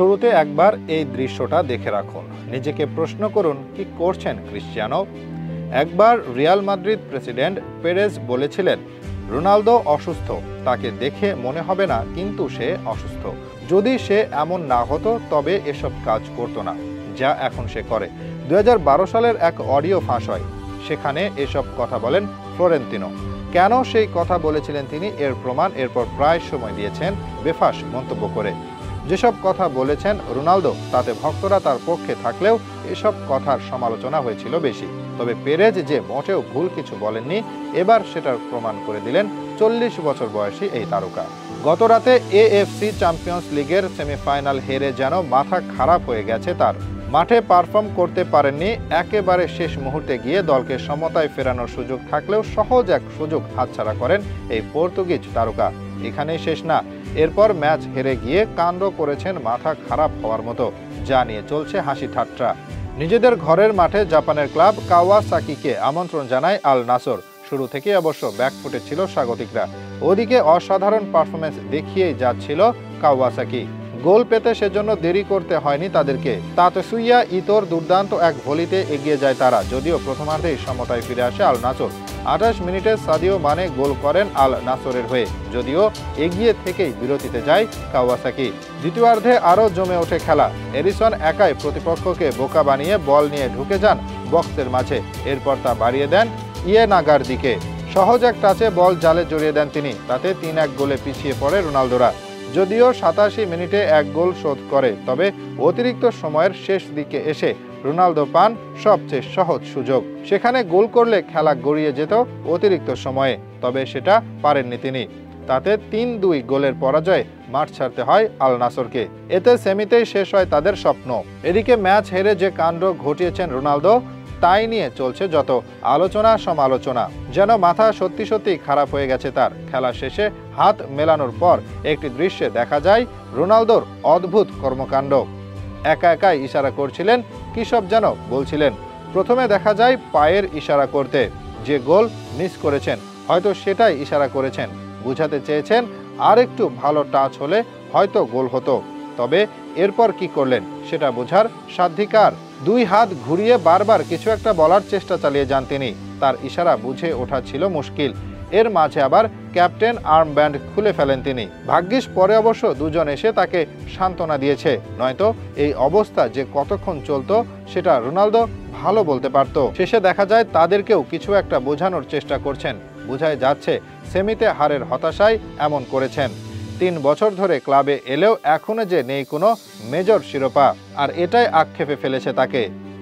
শুরুতে একবার এই দৃশ্যটা দেখে রাখুন, নিজেকে প্রশ্ন করুন কি করছেন ক্রিশ্চিয়ানো। একবার রিয়াল মাদ্রিদ প্রেসিডেন্ট পেরেজ বলেছিলেন, রোনালদো অসুস্থ, তাকে দেখে মনে হবে না কিন্তু সে অসুস্থ। যদি সে এমন না হতো তবে এসব কাজ করতো না যা এখন সে করে। 2012 সালের এক অডিও ফাঁস হয়, সেখানে এসব কথা বলেন ফ্লোরেন্তিনো। কেন সেই কথা বলেছিলেন তিনি, এর প্রমাণ এরপর প্রায় সময় দিয়েছেন বেফাঁস মন্তব্য করে। যেসব কথা বলেছেন রোনালদো, তাতে ভক্তরা তার পক্ষে থাকলেও এসব কথার সমালোচনা হয়েছিল বেশি। তবে পেরেজ যে মোটেও ভুল কিছু বলেননি, এবার সেটার প্রমাণ করে দিলেন 40 বছর বয়সী এই তারকা। গত রাতে এএফসি চ্যাম্পিয়ন্স লিগের সেমিফাইনাল হেরে যেন মাথা খারাপ হয়ে গেছে তার। মাঠে পারফর্ম করতে পারেননি, একেবারে শেষ মুহূর্তে গিয়ে দলকে সমতায় ফেরানোর সুযোগ থাকলেও সহজ এক সুযোগ হাতছাড়া করেন এই পর্তুগিজ তারকা। এখানেই শেষ না, এরপর ম্যাচ হেরে গিয়ে কাণ্ড করেছেন মাথা খারাপ হওয়ার মতো, যা নিয়ে চলছে হাসি ঠাট্টা। নিজেদের ঘরের মাঠে জাপানের ক্লাব কাওয়াসাকিকে আমন্ত্রণ জানায় আল নাসর। শুরু থেকে অবশ্য ব্যাকফুটে ছিল স্বাগতিকরা। ওদিকে অসাধারণ পারফরমেন্স দেখিয়েই যাচ্ছিল কাওয়াসাকি। গোল পেতে সেজন্য দেরি করতে হয়নি তাদেরকে। তাতসুইয়া ইতোর দুর্দান্ত এক ভলিতে এগিয়ে যায় তারা, যদিও প্রথমার্ধেই সমতায় ফিরে আসে আল নাসর। 28 মিনিটে সাদিও মানে গোল করেন আল নাসরের হয়ে, যদিও এগিয়ে থেকেই বিরতিতে যায় কাওয়াসাকি। দ্বিতীয়ার্ধে আরও জমে ওঠে খেলা। এরিসন একাই প্রতিপক্ষকে বোকা বানিয়ে বল নিয়ে ঢুকে যান বক্সের মাঝে, এরপর তা বাড়িয়ে দেন ইয়েনাগার দিকে। সহজ এক টাচে বল জালে জড়িয়ে দেন তিনি, তাতে 3-1 গোলে পিছিয়ে পড়ে রোনালদোরা। যদিও 87 মিনিটে এক গোল শোধ করে, তবে অতিরিক্ত সময়ের শেষ দিকে এসে রোনালদো পান সবচেয়ে সহজ সুযোগ। সেখানে গোল করলে খেলা গড়িয়ে যেত অতিরিক্ত সময়ে, তবে সেটা পারেননি তিনি। তাতে 3-2 গোলের পরাজয়ে মাঠ ছাড়তে হয় আল নাসরকে। এতে সেমিতেই শেষ হয় তাদের স্বপ্ন। এদিকে ম্যাচ হেরে যে কাণ্ড ঘটিয়েছেন রোনালদো, তাই নিয়ে চলছে যত আলোচনা সমালোচনা। যেন মাথা সত্যি সত্যি খারাপ হয়ে গেছে তার। খেলা শেষে হাত মেলানোর পর একটি দৃশ্যে দেখা যায় রোনালদোর অদ্ভুত কর্মকাণ্ড। একা একাই ইশারা করছিলেন, কি সব যেন বলছিলেন। প্রথমে দেখা যায় পায়ের ইশারা করতে, যে গোল মিস করেছেন হয়তো সেটাই ইশারা করেছেন, বুঝাতে চেয়েছেন আর একটু ভালো টাচ হলে হয়তো গোল হতো। তবে এরপর কি করলেন সেটা বোঝার সাধ্যাধিকার। 2 হাত ঘুরিয়ে বারবার কিছু একটা বলার চেষ্টা চালিয়ে যান তিনি। তার ইশারা বুঝে ওঠা ছিল মুশকিল। এর মাঝে আবার ক্যাপ্টেন আর্মব্যান্ড খুলে ফেলেন তিনি। ভাগ্যিস পরে অবশ্য দুজন এসে তাকে সান্ত্বনা দিয়েছে, নয়তো এই অবস্থা যে কতক্ষণ চলতো সেটা রোনালদো ভালো বলতে পারত। শেষে দেখা যায় তাদেরকেও কিছু একটা বোঝানোর চেষ্টা করছেন। বোঝাই যাচ্ছে সেমিতে হারের হতাশায় এমন করেছেন। 3 বছর ধরে ক্লাবে এলেও এখনো যে নেই কোনো মেজর শিরোপা, আর এটাই আক্ষেপে ফেলেছে তাকে।